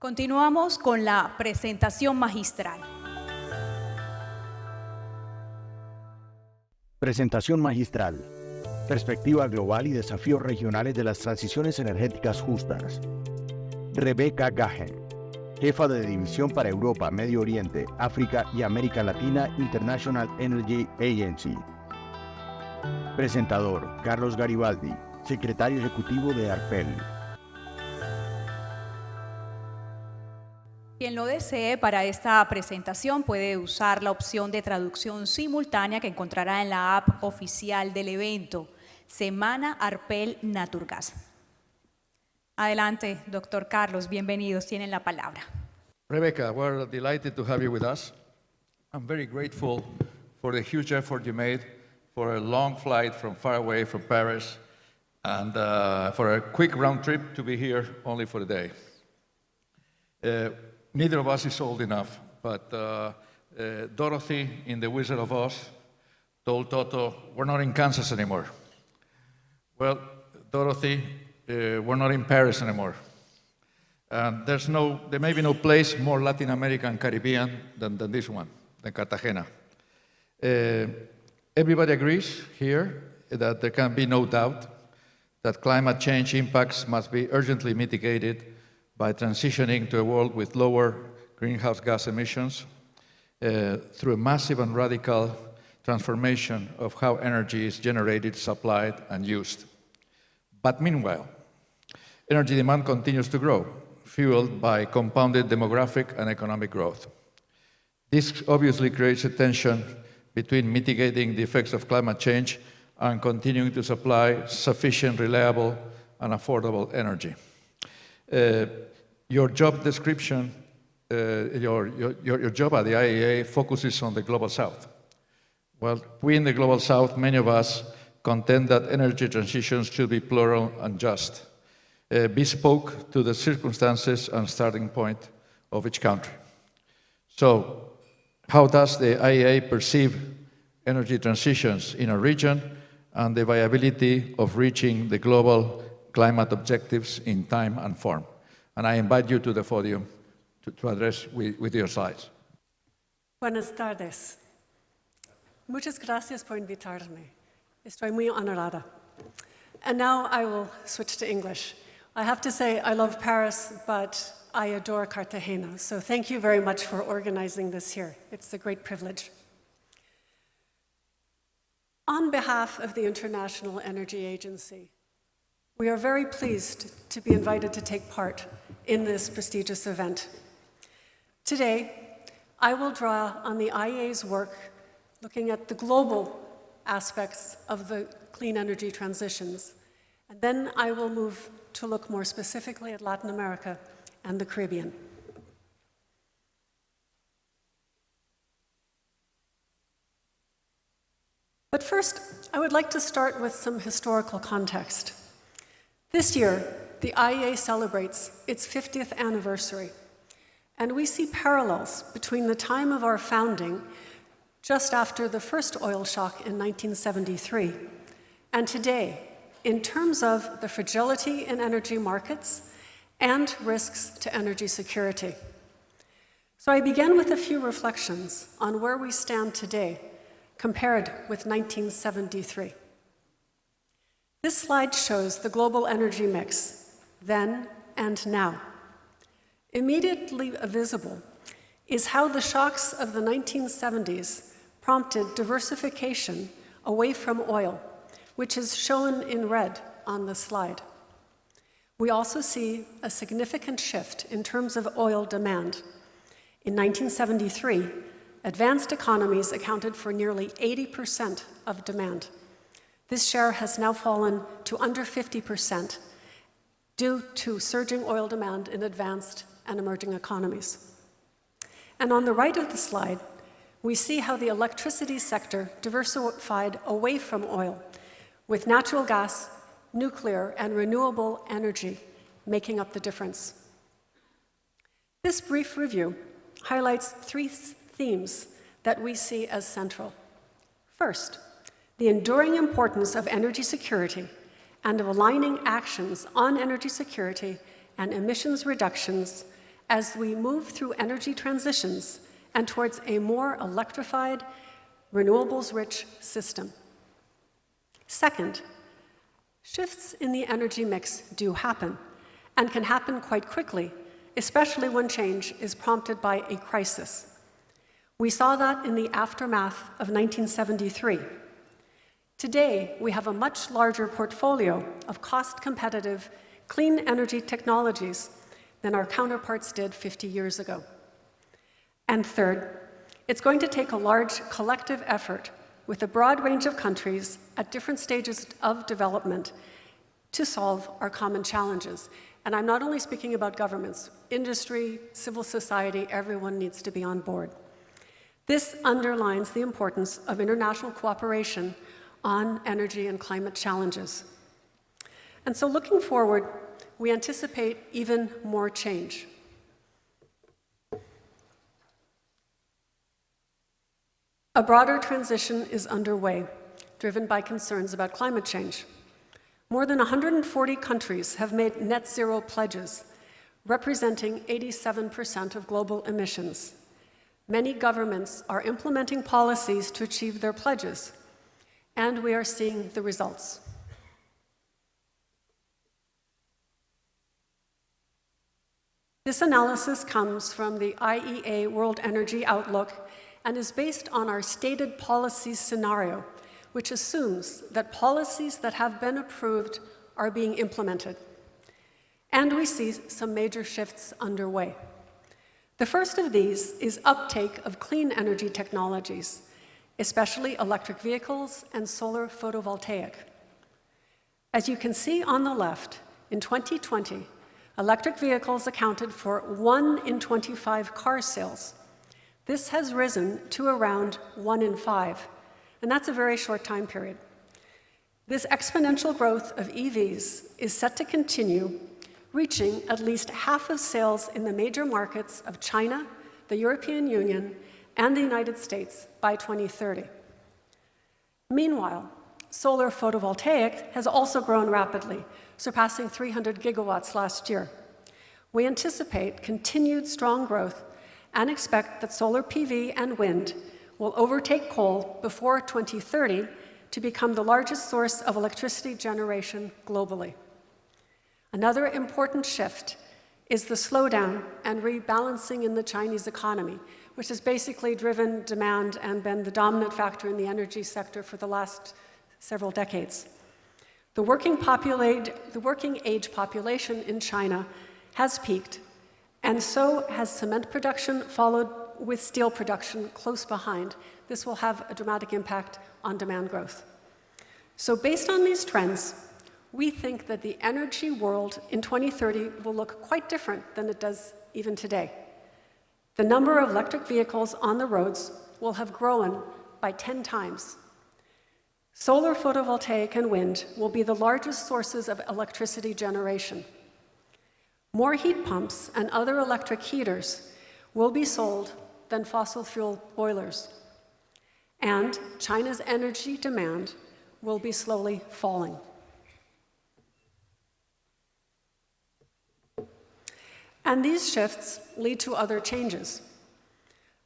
Continuamos con la presentación magistral. Presentación magistral. Perspectiva global y desafíos regionales de las transiciones energéticas justas. Rebecca Gahen, jefa de división para Europa, Medio Oriente, África y América Latina, International Energy Agency. Presentador, Carlos Garibaldi, secretario ejecutivo de ARPEL. Quien lo desee para esta presentación puede usar la opción de traducción simultánea que encontrará en la app oficial del evento, Semana ARPEL Naturgas. Adelante, doctor Carlos, bienvenidos, tienen la palabra. Rebecca, we're delighted to have you with us. I'm very grateful for the huge effort you made for a long flight from far away from Paris and for a quick round trip to be here only for a day. Neither of us is old enough, but Dorothy in The Wizard of Oz told Toto, we're not in Kansas anymore. Well, Dorothy, we're not in Paris anymore. And there may be no place more Latin American, Caribbean than this one, than Cartagena. Everybody agrees here that there can be no doubt that climate change impacts must be urgently mitigated by transitioning to a world with lower greenhouse gas emissions through a massive and radical transformation of how energy is generated, supplied, and used. But meanwhile, energy demand continues to grow, fueled by compounded demographic and economic growth. This obviously creates a tension between mitigating the effects of climate change and continuing to supply sufficient, reliable, and affordable energy. Your job description, your job at the IEA focuses on the Global South. Well, we in the Global South, many of us contend that energy transitions should be plural and just, bespoke to the circumstances and starting point of each country. So, how does the IEA perceive energy transitions in a region and the viability of reaching the global climate objectives in time and form? And I invite you to the podium to address with your slides. Buenas tardes. Muchas gracias por invitarme. Estoy muy honorada. And now I will switch to English. I have to say I love Paris, but I adore Cartagena. So thank you very much for organizing this here. It's a great privilege. On behalf of the International Energy Agency, we are very pleased to be invited to take part in this prestigious event. Today, I will draw on the IEA's work looking at the global aspects of the clean energy transitions, and then I will move to look more specifically at Latin America and the Caribbean. But first, I would like to start with some historical context. This year, the IEA celebrates its 50th anniversary, and we see parallels between the time of our founding, just after the first oil shock in 1973, and today, in terms of the fragility in energy markets and risks to energy security. So I begin with a few reflections on where we stand today compared with 1973. This slide shows the global energy mix, then and now. Immediately visible is how the shocks of the 1970s prompted diversification away from oil, which is shown in red on the slide. We also see a significant shift in terms of oil demand. In 1973, advanced economies accounted for nearly 80% of demand. This share has now fallen to under 50% due to surging oil demand in advanced and emerging economies. And on the right of the slide, we see how the electricity sector diversified away from oil, with natural gas, nuclear, and renewable energy making up the difference. This brief review highlights three themes that we see as central. First, the enduring importance of energy security and of aligning actions on energy security and emissions reductions as we move through energy transitions and towards a more electrified, renewables-rich system. Second, shifts in the energy mix do happen, and can happen quite quickly, especially when change is prompted by a crisis. We saw that in the aftermath of 1973. Today, we have a much larger portfolio of cost-competitive, clean energy technologies than our counterparts did 50 years ago. And third, it's going to take a large collective effort with a broad range of countries at different stages of development to solve our common challenges. And I'm not only speaking about governments, industry, civil society, everyone needs to be on board. This underlines the importance of international cooperation on energy and climate challenges. And so looking forward, we anticipate even more change. A broader transition is underway, driven by concerns about climate change. More than 140 countries have made net zero pledges, representing 87% of global emissions. Many governments are implementing policies to achieve their pledges, and we are seeing the results. This analysis comes from the IEA World Energy Outlook and is based on our stated policies scenario, which assumes that policies that have been approved are being implemented. And we see some major shifts underway. The first of these is uptake of clean energy technologies, especially electric vehicles and solar photovoltaic. As you can see on the left, in 2020, electric vehicles accounted for 1 in 25 car sales. This has risen to around 1 in 5, and that's a very short time period. This exponential growth of EVs is set to continue, reaching at least half of sales in the major markets of China, the European Union, and the United States by 2030. Meanwhile, solar photovoltaic has also grown rapidly, surpassing 300 gigawatts last year. We anticipate continued strong growth and expect that solar PV and wind will overtake coal before 2030 to become the largest source of electricity generation globally. Another important shift is the slowdown and rebalancing in the Chinese economy, which has basically driven demand and been the dominant factor in the energy sector for the last several decades. The working age population in China has peaked, and so has cement production, followed with steel production close behind. This will have a dramatic impact on demand growth. So based on these trends, we think that the energy world in 2030 will look quite different than it does even today. The number of electric vehicles on the roads will have grown by 10 times. Solar photovoltaic and wind will be the largest sources of electricity generation. More heat pumps and other electric heaters will be sold than fossil fuel boilers. And China's energy demand will be slowly falling. And these shifts lead to other changes.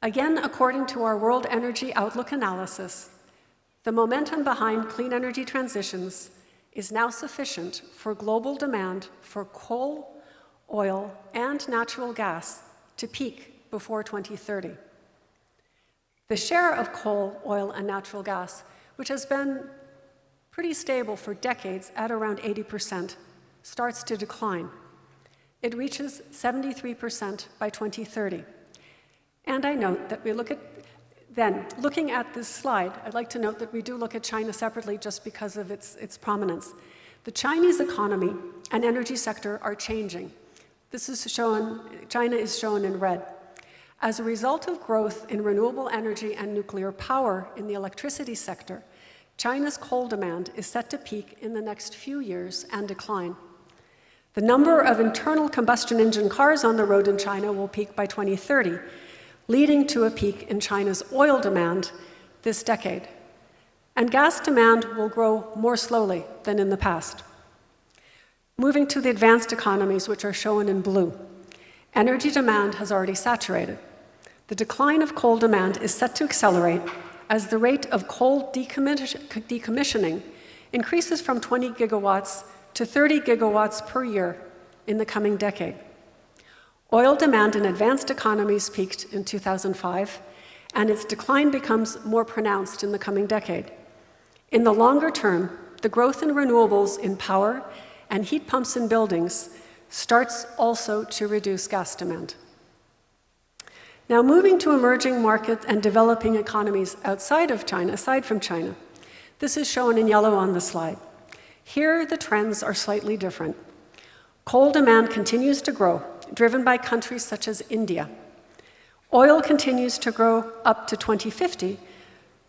Again, according to our World Energy Outlook analysis, the momentum behind clean energy transitions is now sufficient for global demand for coal, oil, and natural gas to peak before 2030. The share of coal, oil, and natural gas, which has been pretty stable for decades at around 80%, starts to decline. It reaches 73% by 2030. And I note that looking at this slide, I'd like to note that we do look at China separately just because of its prominence. The Chinese economy and energy sector are changing. China is shown in red. As a result of growth in renewable energy and nuclear power in the electricity sector, China's coal demand is set to peak in the next few years and decline. The number of internal combustion engine cars on the road in China will peak by 2030, leading to a peak in China's oil demand this decade. And gas demand will grow more slowly than in the past. Moving to the advanced economies, which are shown in blue. Energy demand has already saturated. The decline of coal demand is set to accelerate as the rate of coal decommissioning increases from 20 gigawatts to 30 gigawatts per year in the coming decade. Oil demand in advanced economies peaked in 2005, and its decline becomes more pronounced in the coming decade. In the longer term, the growth in renewables in power and heat pumps in buildings starts also to reduce gas demand. Now, moving to emerging market and developing economies aside from China, this is shown in yellow on the slide. Here, the trends are slightly different. Coal demand continues to grow, driven by countries such as India. Oil continues to grow up to 2050,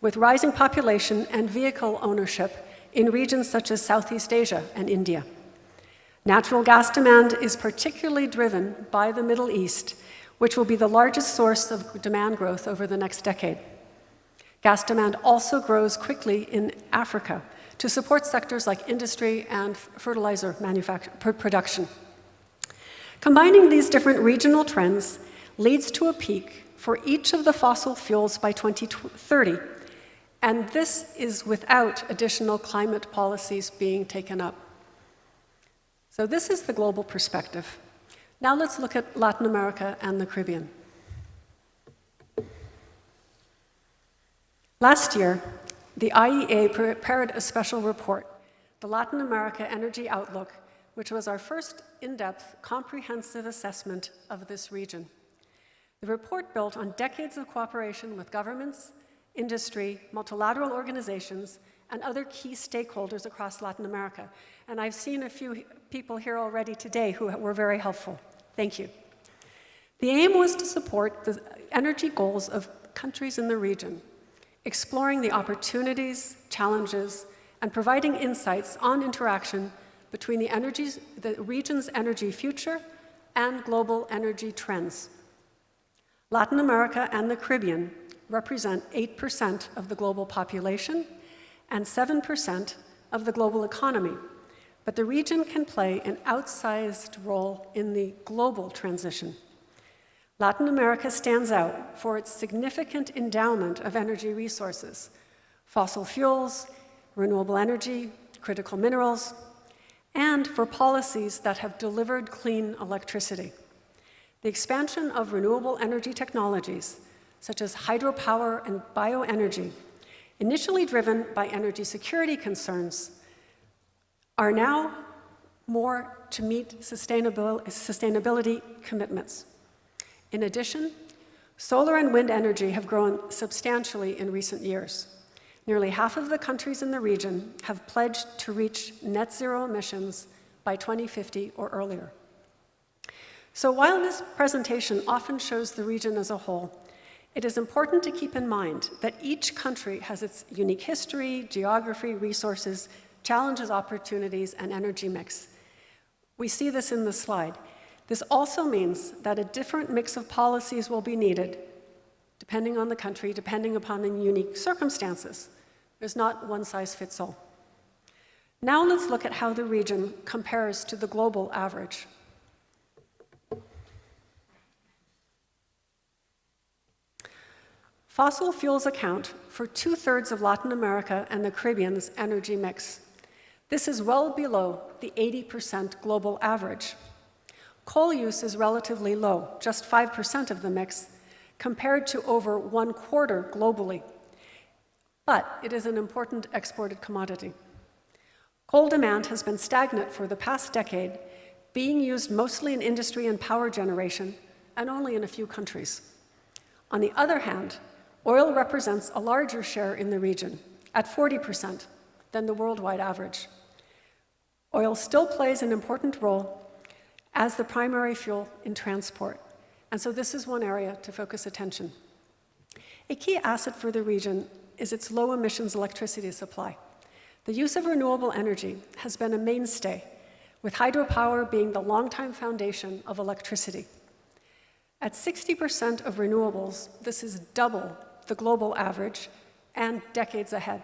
with rising population and vehicle ownership in regions such as Southeast Asia and India. Natural gas demand is particularly driven by the Middle East, which will be the largest source of demand growth over the next decade. Gas demand also grows quickly in Africa to support sectors like industry and fertilizer production. Combining these different regional trends leads to a peak for each of the fossil fuels by 2030, and this is without additional climate policies being taken up. So this is the global perspective. Now let's look at Latin America and the Caribbean. Last year, the IEA prepared a special report, the Latin America Energy Outlook, which was our first in-depth, comprehensive assessment of this region. The report built on decades of cooperation with governments, industry, multilateral organizations, and other key stakeholders across Latin America. And I've seen a few people here already today who were very helpful. Thank you. The aim was to support the energy goals of countries in the region, exploring the opportunities, challenges, and providing insights on interaction between the region's energy future and global energy trends. Latin America and the Caribbean represent 8% of the global population and 7% of the global economy, but the region can play an outsized role in the global transition. Latin America stands out for its significant endowment of energy resources, fossil fuels, renewable energy, critical minerals, and for policies that have delivered clean electricity. The expansion of renewable energy technologies, such as hydropower and bioenergy, initially driven by energy security concerns, are now more to meet sustainability commitments. In addition, solar and wind energy have grown substantially in recent years. Nearly half of the countries in the region have pledged to reach net zero emissions by 2050 or earlier. So while this presentation often shows the region as a whole, it is important to keep in mind that each country has its unique history, geography, resources, challenges, opportunities, and energy mix. We see this in the slide. This also means that a different mix of policies will be needed, depending on the country, depending upon the unique circumstances. There's not one size fits all. Now let's look at how the region compares to the global average. Fossil fuels account for 2/3 of Latin America and the Caribbean's energy mix. This is well below the 80% global average. Coal use is relatively low, just 5% of the mix, compared to over 1/4 globally. But it is an important exported commodity. Coal demand has been stagnant for the past decade, being used mostly in industry and power generation, and only in a few countries. On the other hand, oil represents a larger share in the region, at 40%, than the worldwide average. Oil still plays an important role as the primary fuel in transport, and so this is one area to focus attention. A key asset for the region is its low emissions electricity supply. The use of renewable energy has been a mainstay, with hydropower being the longtime foundation of electricity. At 60% of renewables, this is double the global average and decades ahead.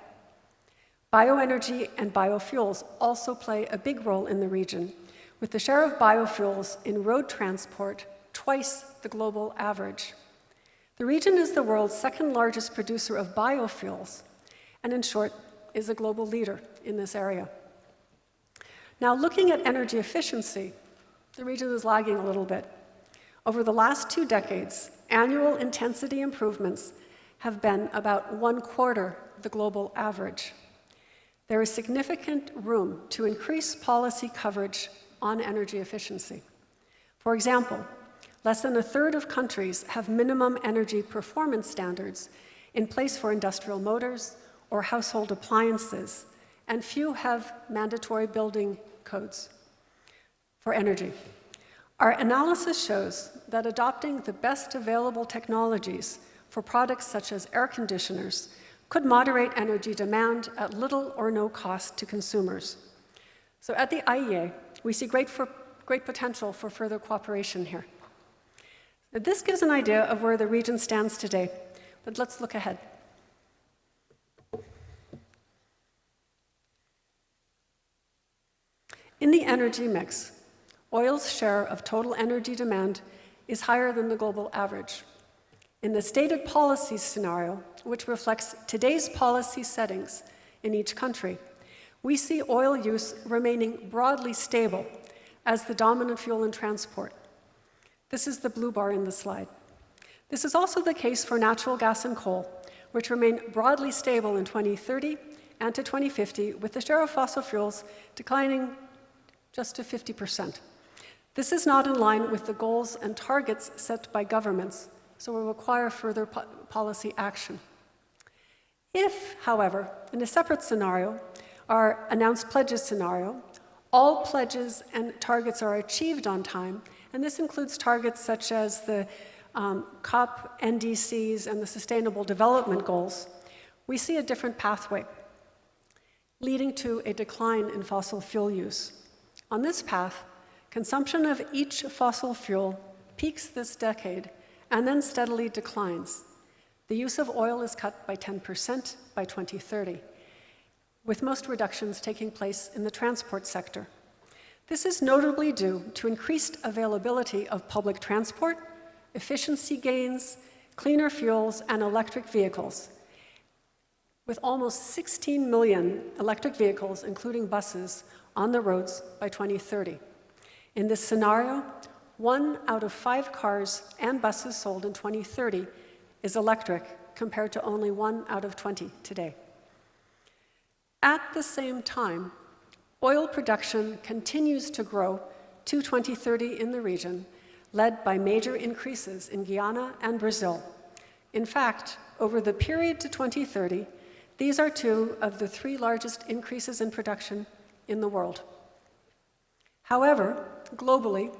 Bioenergy and biofuels also play a big role in the region, with the share of biofuels in road transport twice the global average. The region is the world's second largest producer of biofuels, and in short, is a global leader in this area. Now, looking at energy efficiency, the region is lagging a little bit. Over the last 2 decades, annual intensity improvements have been about 1/4 the global average. There is significant room to increase policy coverage on energy efficiency. For example, less than 1/3 of countries have minimum energy performance standards in place for industrial motors or household appliances, and few have mandatory building codes for energy. Our analysis shows that adopting the best available technologies for products such as air conditioners could moderate energy demand at little or no cost to consumers. So at the IEA, we see great potential for further cooperation here. Now, this gives an idea of where the region stands today, but let's look ahead. In the energy mix, oil's share of total energy demand is higher than the global average. In the stated policy scenario, which reflects today's policy settings in each country, we see oil use remaining broadly stable as the dominant fuel in transport. This is the blue bar in the slide. This is also the case for natural gas and coal, which remain broadly stable in 2030 and to 2050, with the share of fossil fuels declining just to 50%. This is not in line with the goals and targets set by governments, so will require further policy action. If, however, in a separate scenario, our announced pledges scenario, all pledges and targets are achieved on time, and this includes targets such as the COP, NDCs, and the Sustainable Development Goals, we see a different pathway, leading to a decline in fossil fuel use. On this path, consumption of each fossil fuel peaks this decade and then steadily declines. The use of oil is cut by 10% by 2030, with most reductions taking place in the transport sector. This is notably due to increased availability of public transport, efficiency gains, cleaner fuels, and electric vehicles, with almost 16 million electric vehicles, including buses, on the roads by 2030. In this scenario, 1 out of 5 cars and buses sold in 2030 is electric, compared to only 1 out of 20 today. At the same time, oil production continues to grow to 2030 in the region, led by major increases in Guyana and Brazil. In fact, over the period to 2030, these are 2 of the 3 largest increases in production in the world. However, globally,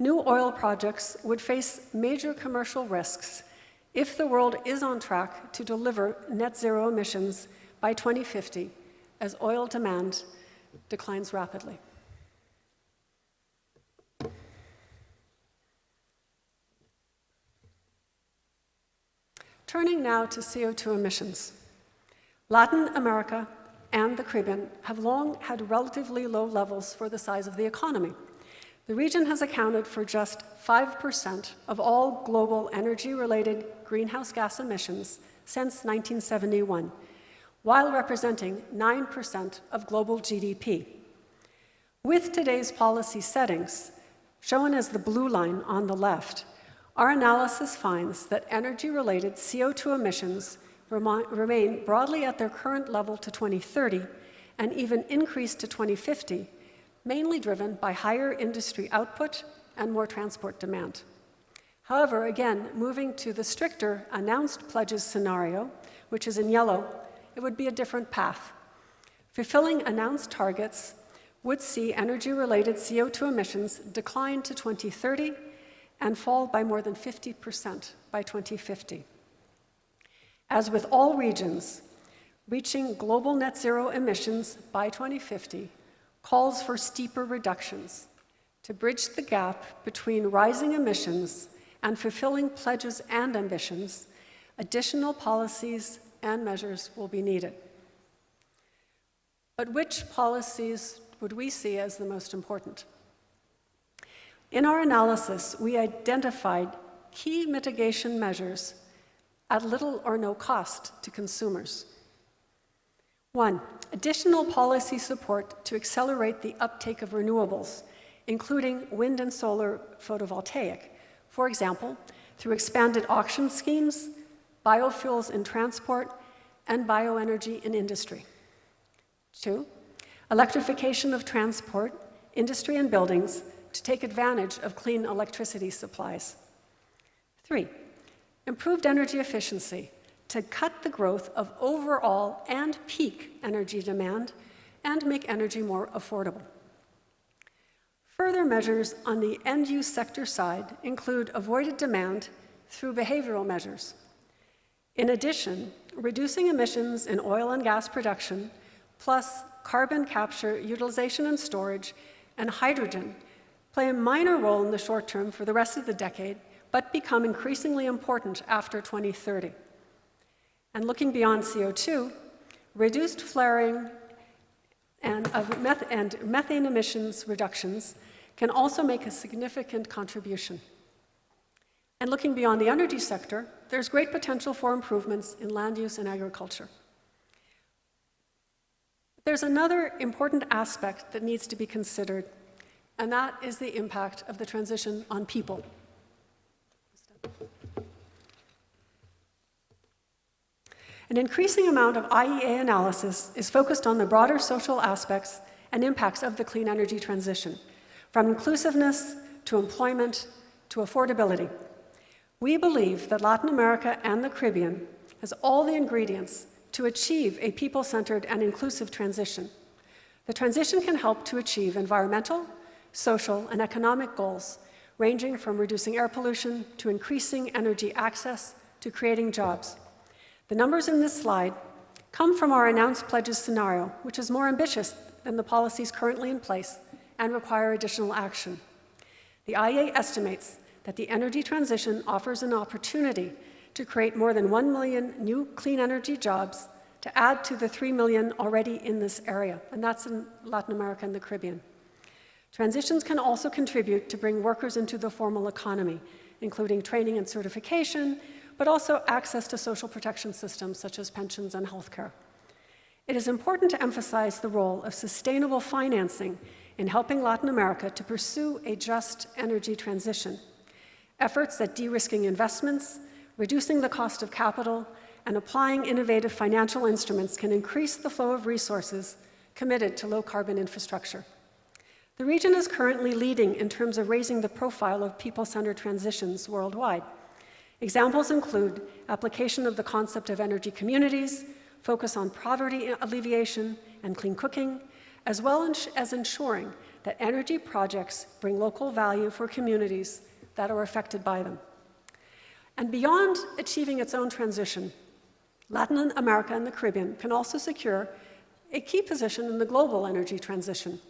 new oil projects would face major commercial risks if the world is on track to deliver net zero emissions by 2050, as oil demand declines rapidly. Turning now to CO2 emissions. Latin America and the Caribbean have long had relatively low levels for the size of the economy. The region has accounted for just 5% of all global energy-related greenhouse gas emissions since 1971, while representing 9% of global GDP. With today's policy settings, shown as the blue line on the left, our analysis finds that energy-related CO2 emissions remain broadly at their current level to 2030 and even increase to 2050, mainly driven by higher industry output and more transport demand. However, again, moving to the stricter announced pledges scenario, which is in yellow, it would be a different path. Fulfilling announced targets would see energy-related CO2 emissions decline to 2030 and fall by more than 50% by 2050. As with all regions, reaching global net zero emissions by 2050 calls for steeper reductions. To bridge the gap between rising emissions and fulfilling pledges and ambitions, additional policies and measures will be needed. But which policies would we see as the most important? In our analysis, we identified key mitigation measures at little or no cost to consumers. 1, additional policy support to accelerate the uptake of renewables, including wind and solar photovoltaic, for example, through expanded auction schemes, biofuels in transport, and bioenergy in industry. 2, electrification of transport, industry, and buildings to take advantage of clean electricity supplies. 3, improved energy efficiency to cut the growth of overall and peak energy demand and make energy more affordable. Further measures on the end-use sector side include avoided demand through behavioral measures. In addition, reducing emissions in oil and gas production, plus carbon capture, utilization and storage, and hydrogen play a minor role in the short term for the rest of the decade, but become increasingly important after 2030. And looking beyond CO2, reduced flaring and methane emissions reductions can also make a significant contribution. And looking beyond the energy sector, there's great potential for improvements in land use and agriculture. There's another important aspect that needs to be considered, and that is the impact of the transition on people. An increasing amount of IEA analysis is focused on the broader social aspects and impacts of the clean energy transition, from inclusiveness to employment to affordability. We believe that Latin America and the Caribbean has all the ingredients to achieve a people-centered and inclusive transition. The transition can help to achieve environmental, social, and economic goals, ranging from reducing air pollution to increasing energy access to creating jobs. The numbers in this slide come from our announced pledges scenario, which is more ambitious than the policies currently in place and require additional action. The IEA estimates that the energy transition offers an opportunity to create more than 1 million new clean energy jobs to add to the 3 million already in this area, and that's in Latin America and the Caribbean. Transitions can also contribute to bring workers into the formal economy, including training and certification, but also access to social protection systems such as pensions and healthcare. It is important to emphasize the role of sustainable financing in helping Latin America to pursue a just energy transition. Efforts at de-risking investments, reducing the cost of capital, and applying innovative financial instruments can increase the flow of resources committed to low-carbon infrastructure. The region is currently leading in terms of raising the profile of people-centered transitions worldwide. Examples include application of the concept of energy communities, focus on poverty alleviation and clean cooking, as well as ensuring that energy projects bring local value for communities that are affected by them. And beyond achieving its own transition, Latin America and the Caribbean can also secure a key position in the global energy transition.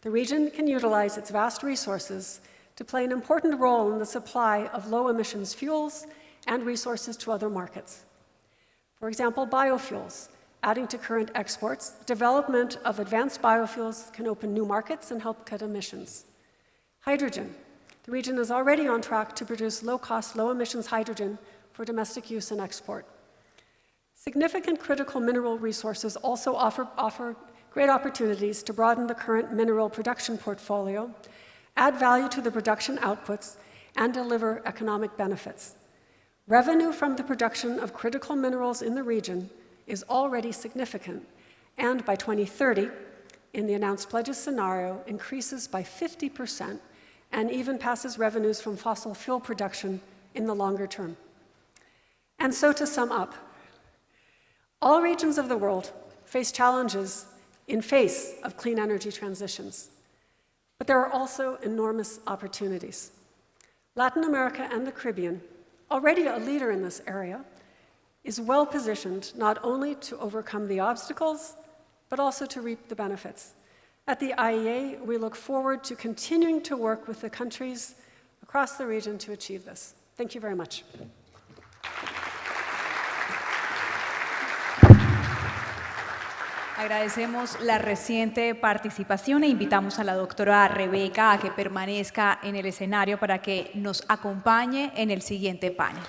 The region can utilize its vast resources to play an important role in the supply of low-emissions fuels and resources to other markets. For example, biofuels. Adding to current exports, development of advanced biofuels can open new markets and help cut emissions. Hydrogen. The region is already on track to produce low-cost, low-emissions hydrogen for domestic use and export. Significant critical mineral resources also offer great opportunities to broaden the current mineral production portfolio, add value to the production outputs, and deliver economic benefits. Revenue from the production of critical minerals in the region is already significant, and by 2030, in the announced pledges scenario, increases by 50% and even passes revenues from fossil fuel production in the longer term. And so to sum up, all regions of the world face challenges in face of clean energy transitions, but there are also enormous opportunities. Latin America and the Caribbean, already a leader in this area, is well positioned not only to overcome the obstacles, but also to reap the benefits. At the IEA, we look forward to continuing to work with the countries across the region to achieve this. Thank you very much. Agradecemos la reciente participación e invitamos a la doctora Rebeca a que permanezca en el escenario para que nos acompañe en el siguiente panel.